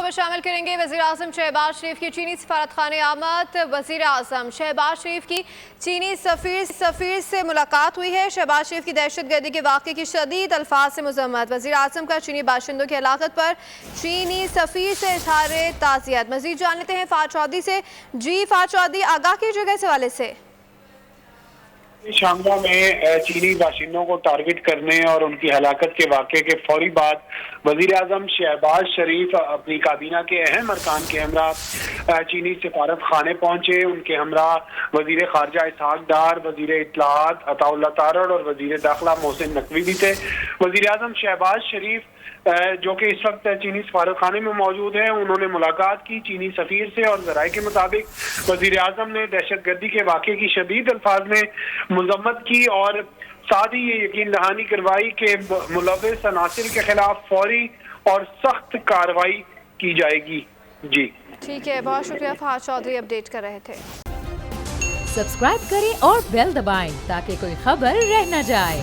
खबर शामिल करेंगे। वज़ीर-ए-आज़म शहबाज शरीफ की चीनी सफारतखाने आमद। वज़ीर-ए-आज़म शहबाज शरीफ की चीनी सफ़ीर से मुलाकात हुई है। शहबाज शरीफ की दहशतगर्दी के वाक़े की शदीद अल्फाज से मज़म्मत। वज़ीर-ए-आज़म का चीनी बाशिंदों की हलाकत पर चीनी सफ़ीर से इज़हार ताज़ियत। मज़ीद जान लेते हैं फ़ाद चौधरी से। जी फ़ाद चौधरी, आगाह कीजिएगा इस हवाले से। शांघा में चीनी बाशिंदों को टारगेट करने और उनकी हलाकत के वाक़े के फौरी बाद वज़ीर-ए-आज़म शहबाज शरीफ अपनी काबीना के अहम अरकान के हमरा चीनी सफारत खाने पहुंचे। उनके हमरा वज़ीर ख़ारजा इसहाक डार, वज़ीर इत्तलाआत अताउल्लाह तारड़ और वज़ीर दाखिला मोहसिन नकवी भी थे। वज़ीर-ए-आज़म शहबाज शरीफ जो कि इस वक्त चीनी सफारत खाने में मौजूद है, उन्होंने मुलाकात की चीनी सफ़ीर से और ज़राए के मुताबिक वज़ीर-ए-आज़म ने दहशत गर्दी के वाक़े की शदीद अल्फाज में मज़म्मत की और साथ ही ये यकीन दहानी करवाई कि मुलव्विस अनासिर के खिलाफ फौरी और सख्त कार्रवाई की जाएगी। जी ठीक है, बहुत शुक्रिया फ़ाद चौधरी, अपडेट कर रहे थे। सब्सक्राइब करें और बेल दबाएं ताकि कोई खबर रह न जाए।